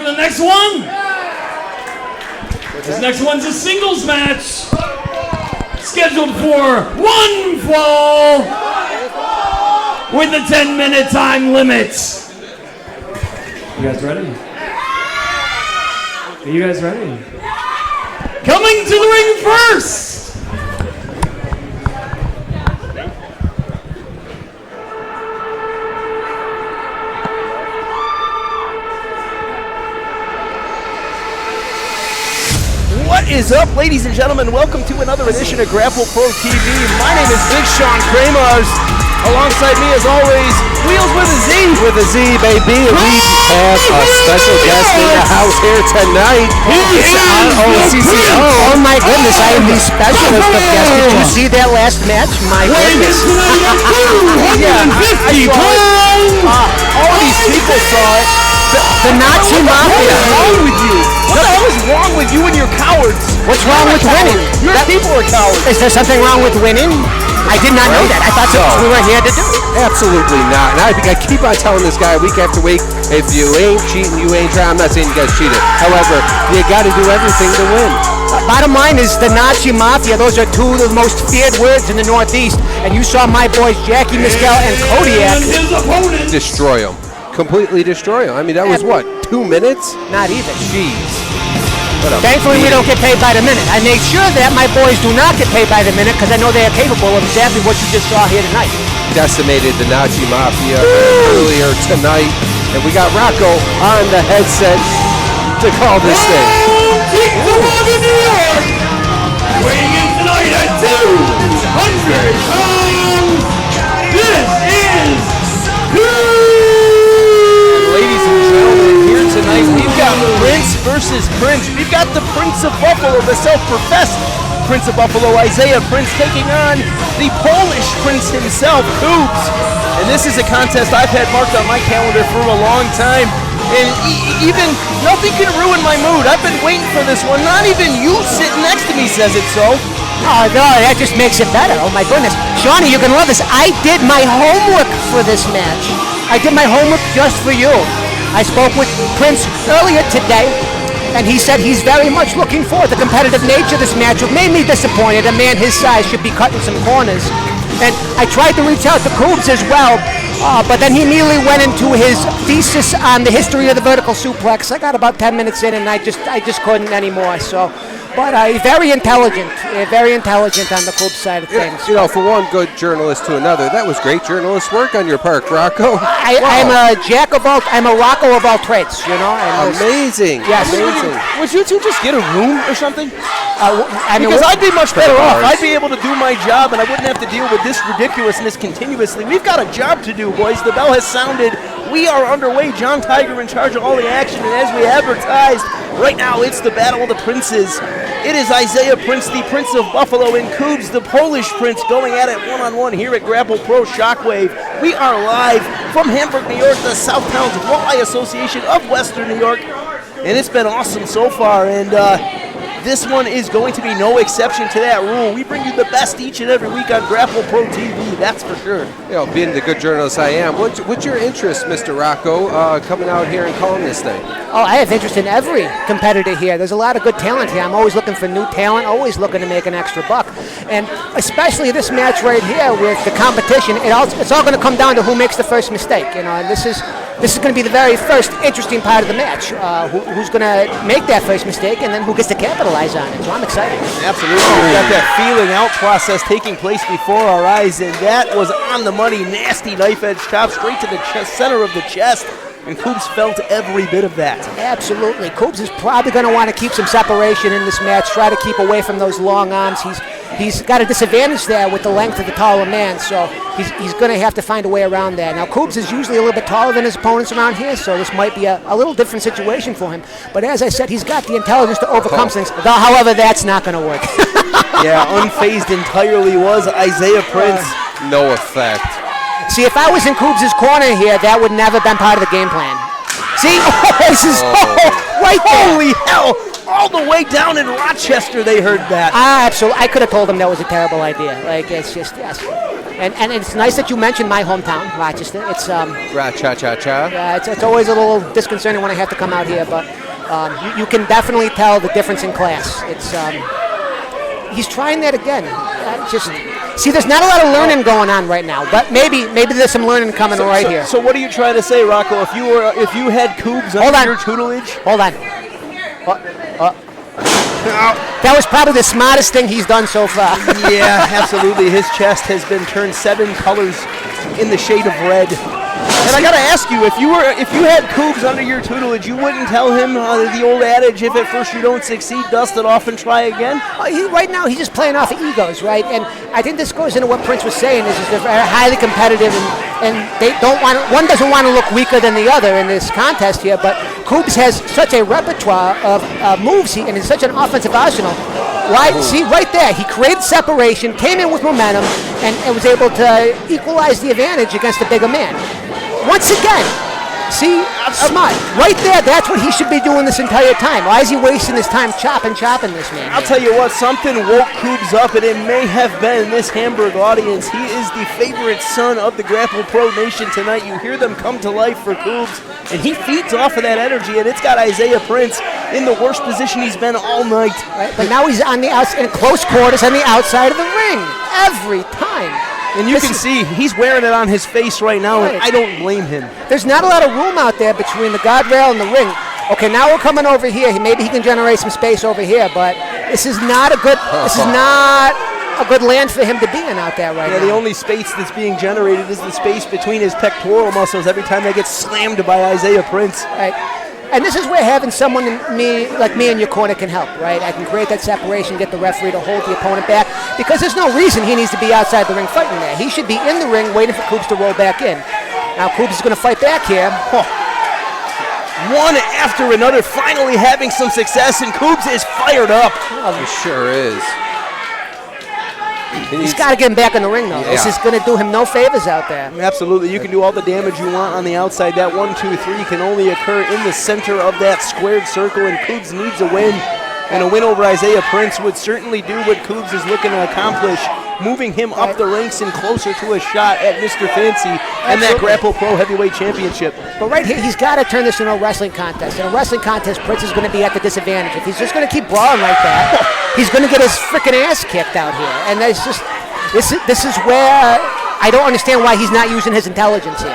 for the next one? This next one's a singles match. Scheduled for one fall with a 10-minute time limit. You guys ready? Are you guys ready? Coming to the ring first. What is up, ladies and gentlemen? Welcome to another edition of Grapple Pro TV. My name is Big Sean Kramers. Alongside me, as always, Wheels with a Z. With a Z, baby. We have a special guest in the house here tonight. Oh my goodness, I am the specialist of guests. Did you see that last match? My goodness. Yeah, I saw it. All these people saw it. The Nazi Mafia. What is wrong with you? What the hell is wrong with you and your cowards? What's wrong with winning? Your people are cowards. Is there something wrong with winning? I did not know that. I thought that's what we were here to do. Absolutely not. And I keep on telling this guy week after week, if you ain't cheating, you ain't trying. I'm not saying you guys cheated. However, you got to do everything to win. Bottom line is the Nazi Mafia. Those are two of the most feared words in the Northeast. And you saw my boys Jackie Mescal and Kodiak. And his opponent. Destroy him. Completely destroy him. I mean, that was what, 2 minutes? Not even. Jeez. Thankfully, we don't get paid by the minute. I make sure that my boys do not get paid by the minute because I know they are capable of exactly what you just saw here tonight. Decimated the Nazi Mafia earlier tonight. And we got Rocco on the headset to call this thing. Take the one in New York. Weighing in tonight at 200 pounds. This is Ladies and gentlemen, here tonight we've got Prince versus Prince. We've got the Prince of Buffalo, the self-professed Prince of Buffalo, Isaiah Prince, taking on the Polish Prince himself, Kubes. And this is a contest I've had marked on my calendar for a long time. And even nothing can ruin my mood. I've been waiting for this one. Not even you sitting next to me says it so. Oh, no, that just makes it better. Oh, my goodness. Shawnee, you can love this. I did my homework for this match. I did my homework just for you. I spoke with Prince earlier today, and he said he's very much looking forward to the competitive nature of this match. What made me disappointed, a man his size should be cutting some corners. And I tried to reach out to Kubes as well, but then he immediately went into his thesis on the history of the vertical suplex. I got about 10 minutes in, and I just couldn't anymore. So, but very intelligent on the Kubes side of things. You know, for one good journalist to another, that was great journalist work on your part, Rocco. I'm a Rocco of all trades, you know. Amazing. Yes. Amazing. Would you two just get a room or something? Because I'd be much better off. I'd be able to do my job, and I wouldn't have to deal with this ridiculousness continuously. We've got a job to do, boys. The bell has sounded. We are underway. John Tiger in charge of all the action, and as we advertised, right now it's the Battle of the Princes. It is Isaiah Prince, the Prince of Buffalo, and Kubes, the Polish Prince, going at it one-on-one here at Grapple Pro Shockwave. We are live from Hamburg, New York, the Southtowns Walleye Association of Western New York, and it's been awesome so far, and this one is going to be no exception to that rule. We bring you the best each and every week on Grapple Pro TV, that's for sure. You know, being the good journalist I am, what's your interest, Mr. Rocco, coming out here and calling this thing? Oh, I have interest in every competitor here. There's a lot of good talent here. I'm always looking for new talent, always looking to make an extra buck. And especially this match right here with the competition, it's all going to come down to who makes the first mistake. You know, and this is going to be the very first interesting part of the match. Who's going to make that first mistake, and then who gets to capitalize on it. So I'm excited. Absolutely. We've got that feeling out process taking place before our eyes, and that was on the money. Nasty knife edge chop straight to the center of the chest. And Kubes felt every bit of that. Absolutely. Kubes is probably going to want to keep some separation in this match, try to keep away from those long arms. He's got a disadvantage there with the length of the taller man, so he's going to have to find a way around that. Now, Kubes is usually a little bit taller than his opponents around here, so this might be a little different situation for him. But as I said, he's got the intelligence to overcome things. However, that's not going to work. Yeah, unfazed entirely was Isaiah Prince. No effect. See, if I was in Kubes' corner here, that would never been part of the game plan. See? This is right there. Holy hell! All the way down in Rochester, they heard that. Absolutely. I could have told them that was a terrible idea. Like, it's just, yes. And it's nice that you mentioned my hometown, Rochester. It's Cha-cha-cha. yeah, it's always a little disconcerting when I have to come out here, but you can definitely tell the difference in class. It's he's trying that again. There's not a lot of learning going on right now, but maybe there's some learning coming here. So what are you trying to say, Rocco? If you had Kubes under your tutelage? Hold on. That was probably the smartest thing he's done so far. Yeah, absolutely. His chest has been turned 7 colors in the shade of red. And I gotta ask you, if you had Kubes under your tutelage, you wouldn't tell him the old adage, if at first you don't succeed, dust it off and try again? Right now, he's just playing off of egos, right? And I think this goes into what Prince was saying, is they're highly competitive, and they don't want one doesn't want to look weaker than the other in this contest here, but Kubes has such a repertoire of moves, and is such an offensive arsenal. See, right there, he created separation, came in with momentum, and was able to equalize the advantage against the bigger man. Once again, see, smart. Right there, that's what he should be doing this entire time. Why is he wasting his time chopping this man? I'll tell you what, something woke Kubes up, and it may have been this Hamburg audience. He is the favorite son of the Grapple Pro Nation tonight. You hear them come to life for Kubes, and he feeds off of that energy, and it's got Isaiah Prince in the worst position he's been all night. Right, but now he's on the in close quarters on the outside of the ring every time. And you can see he's wearing it on his face right now, and I don't blame him. There's not a lot of room out there between the guardrail and the ring. Okay, now we're coming over here. Maybe he can generate some space over here, but this is not a good land for him to be in out there right now. The only space that's being generated is the space between his pectoral muscles every time they get slammed by Isaiah Prince. Right. And this is where having someone like me in your corner can help, right? I can create that separation, get the referee to hold the opponent back, because there's no reason he needs to be outside the ring fighting there. He should be in the ring waiting for Kubes to roll back in. Now Kubes is going to fight back here. One after another, finally having some success, and Kubes is fired up. He sure is. He's got to get him back in the ring, though. Yeah. This is going to do him no favors out there. Absolutely. You can do all the damage you want on the outside. That 1, 2, 3 can only occur in the center of that squared circle, and Kubes needs a win. And a win over Isaiah Prince would certainly do what Kubes is looking to accomplish, moving him up the ranks and closer to a shot at Mr. Fancy and that Grapple Pro Heavyweight Championship. But right here, he's got to turn this into a wrestling contest. In a wrestling contest, Prince is going to be at the disadvantage. If he's just going to keep brawling like that, he's going to get his freaking ass kicked out here. And that's just this is where I don't understand why he's not using his intelligence here.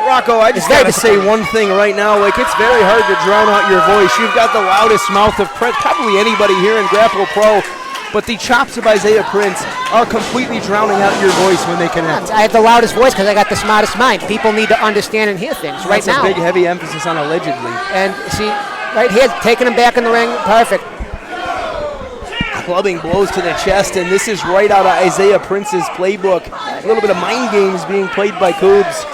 Rocco, I just got to say one thing right now. Like, it's very hard to drown out your voice. You've got the loudest mouth of probably anybody here in Grapple Pro, but the chops of Isaiah Prince are completely drowning out your voice when they connect. I have the loudest voice because I got the smartest mind. People need to understand and hear things right now. That's a big, heavy emphasis on allegedly. And see, right here, taking him back in the ring, perfect. Clubbing blows to the chest, and this is right out of Isaiah Prince's playbook. A little bit of mind games being played by Kubes.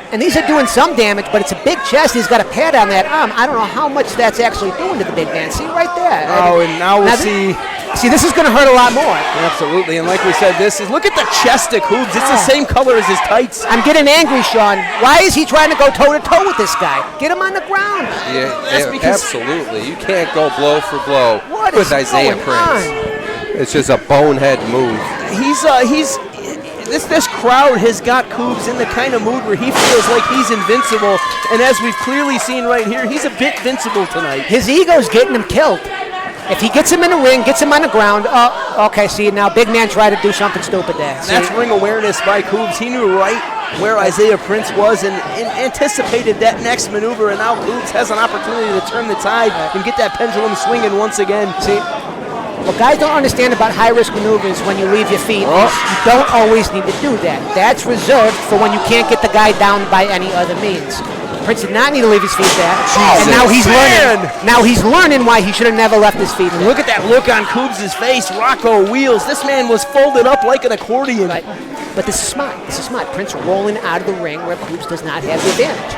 And these are doing some damage, but it's a big chest. He's got a pad on that arm. I don't know how much that's actually doing to the big man. See right there. Oh, and now we'll see. See, this is going to hurt a lot more. Absolutely, and like we said, look at the chest of Kubes. It's the same color as his tights. I'm getting angry, Sean. Why is he trying to go toe-to-toe with this guy? Get him on the ground. Yeah, absolutely. You can't go blow for blow with Isaiah Prince. It's just a bonehead move. This crowd has got Kubes in the kind of mood where he feels like he's invincible, and as we've clearly seen right here, he's a bit invincible tonight. His ego's getting him killed. If he gets him in the ring, gets him on the ground, okay, see, now big man tried to do something stupid there. That's ring awareness by Kubes. He knew right where Isaiah Prince was and anticipated that next maneuver, and now Kubes has an opportunity to turn the tide and get that pendulum swinging once again. See, what guys don't understand about high-risk maneuvers when you leave your feet is you don't always need to do that. That's reserved for when you can't get the guy down by any other means. Prince did not need to leave his feet there, and now he's learning. Now he's learning why he should have never left his feet there. Look at that look on Kubes' face. Rocco wheels. This man was folded up like an accordion. Right. But this is smart. This is smart. Prince rolling out of the ring where Kubes does not have the advantage.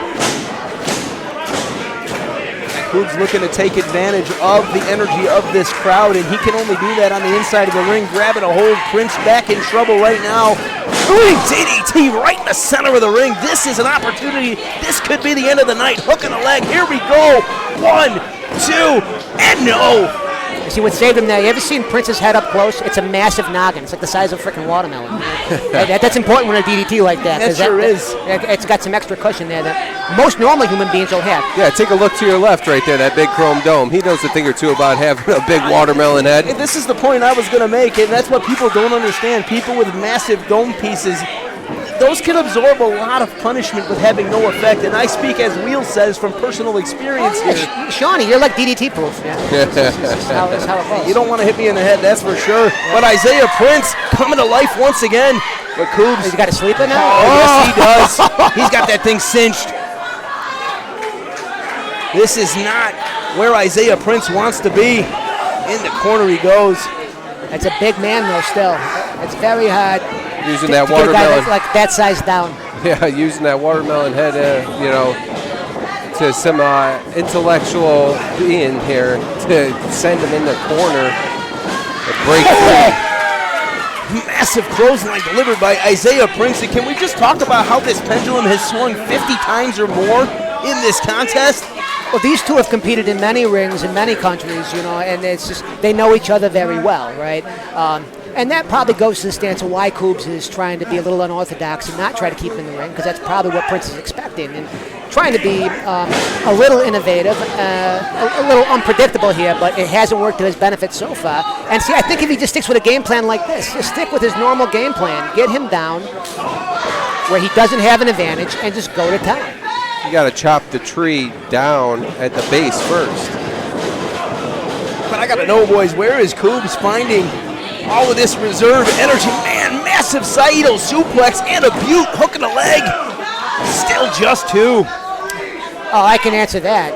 Kubes looking to take advantage of the energy of this crowd, and he can only do that on the inside of the ring, grabbing a hold. Prince back in trouble right now. Ooh, DDT right in the center of the ring. This is an opportunity. This could be the end of the night. Hook in the leg. Here we go. 1, 2, and no. You see what saved him there? You ever seen Prince's head up close? It's a massive noggin. It's like the size of a freaking watermelon. That's important when a DDT like that. That sure is. It's got some extra cushion there that most normal human beings don't have. Yeah, take a look to your left right there, that big chrome dome. He knows a thing or two about having a big watermelon head. And this is the point I was going to make, and that's what people don't understand. People with massive dome pieces, those can absorb a lot of punishment with having no effect, and I speak, as Wheel says, from personal experience here. Shawnee, you're like DDT proof. Yeah. That's how it goes. You don't want to hit me in the head, that's for sure. But Isaiah Prince coming to life once again. But Kubes, He's got to sleep in now? oh, yes, he does. He's got that thing cinched. This is not where Isaiah Prince wants to be. In the corner he goes. It's a big man, though, still. It's very hard. Using that to get a guy watermelon. that's like that size down. Yeah, using that watermelon head, to some intellectual being here to send him in the corner. A break free. Massive clothesline delivered by Isaiah Prince. And can we just talk about how this pendulum has swung 50 times or more in this contest? Well, these two have competed in many rings in many countries, and it's just they know each other very well, right? And that probably goes to the stance of why Kubes is trying to be a little unorthodox and not try to keep him in the ring, because that's probably what Prince is expecting, and trying to be a little innovative, a little unpredictable here, but it hasn't worked to his benefit so far. And see, I think if he just sticks with a game plan like this, just stick with his normal game plan, get him down where he doesn't have an advantage, and just go to town. You got to chop the tree down at the base first. But I got to know, boys, where is Kubes finding all of this reserve energy? Man, massive Saito suplex and a butte, hook in the leg. Still just two. Oh, I can answer that.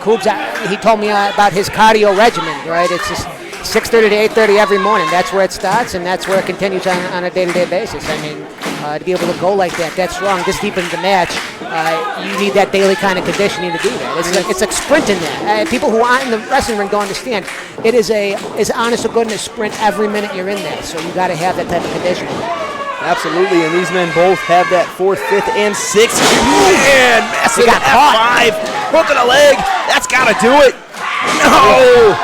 Kubes, he told me about his cardio regimen, right? It's just 6:30 to 8:30 every morning. That's where it starts, and that's where it continues on a day-to-day basis. I mean, to be able to go like that, that's strong. This deep into the match, you need that daily kind of conditioning to do that. It's like sprinting there. People who aren't in the wrestling ring don't understand. It is honest to goodness sprint every minute you're in there, so you got to have that type of conditioning. Absolutely, and these men both have that 4th, 5th, and 6th. Man, massive F5. Hook in the leg. That's got to do it. No.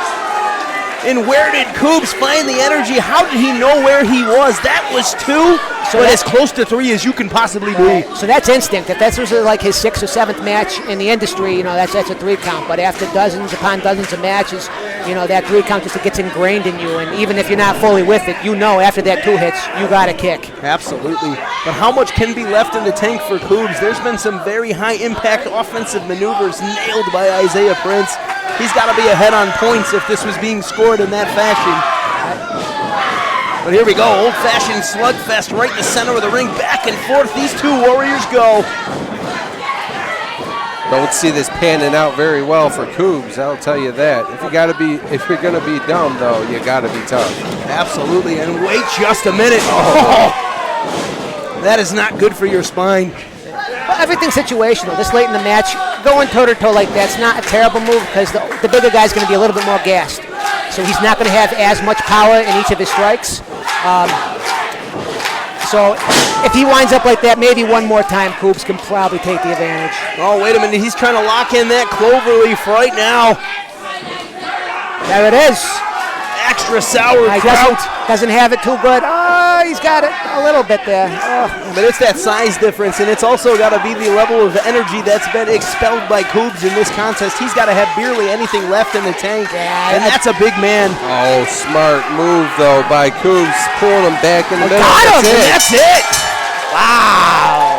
And where did Kubes find the energy? How did he know where he was? That was 2, but as close to 3 as you can possibly be. So that's instinct. If that's like his 6th or 7th match in the industry, that's a 3 count. But after dozens upon dozens of matches, that 3 count just gets ingrained in you. And even if you're not fully with it, after that 2 hits, you got to kick. Absolutely. But how much can be left in the tank for Kubes? There's been some very high-impact offensive maneuvers nailed by Isaiah Prince. He's got to be ahead on points if this was being scored in that fashion. But here we go, old-fashioned slugfest right in the center of the ring. Back and forth, these two warriors go. Don't see this panning out very well for Kubes, I'll tell you that. If you're gonna be dumb though, you gotta be tough. Absolutely, and wait just a minute. Oh, that is not good for your spine. Well, everything's situational. This late in the match, going toe-to-toe like that's not a terrible move because the bigger guy's going to be a little bit more gassed. So he's not going to have as much power in each of his strikes. So if he winds up like that, maybe one more time, Kubes can probably take the advantage. Oh, wait a minute. He's trying to lock in that cloverleaf right now. There it is. Extra sauerkraut. Doesn't have it too good. Oh, he's got it a little bit there. Oh. But it's that size difference, and it's also got to be the level of energy that's been expelled by Kubes in this contest. He's got to have barely anything left in the tank, and that's a big man. Oh, smart move, though, by Kubes, pulling him back in the middle. Got him, and that's it. Wow.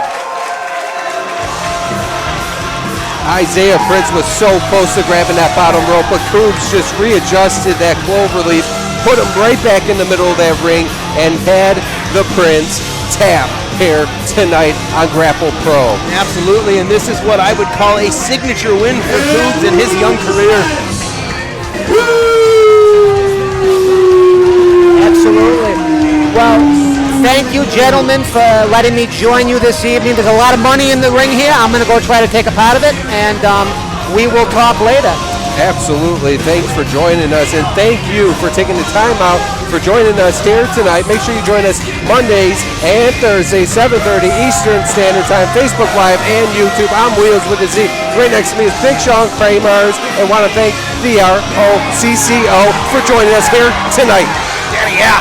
Isaiah Prince was so close to grabbing that bottom rope, but Kubes just readjusted that cloverleaf, put him right back in the middle of that ring, and had the Prince tap here tonight on Grapple Pro. Absolutely, and this is what I would call a signature win for Kubes in his young career. Absolutely. Well, thank you, gentlemen, for letting me join you this evening. There's a lot of money in the ring here. I'm going to go try to take a part of it, and we will talk later. Absolutely. Thanks for joining us, and thank you for taking the time out for joining us here tonight. Make sure you join us Mondays and Thursdays, 7:30 Eastern Standard Time, Facebook Live and YouTube. I'm Wheels with a Z. Right next to me is Big Sean Kramers, and want to thank the ROCCO for joining us here tonight. Yeah.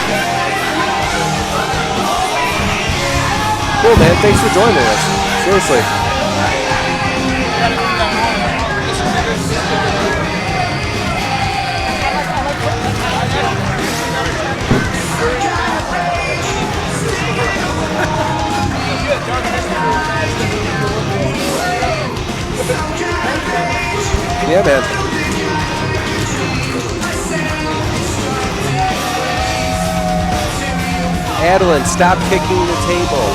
Cool, man. Thanks for joining us. Seriously. Yeah, man. Adeline, stop kicking the table.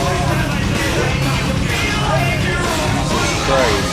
Right.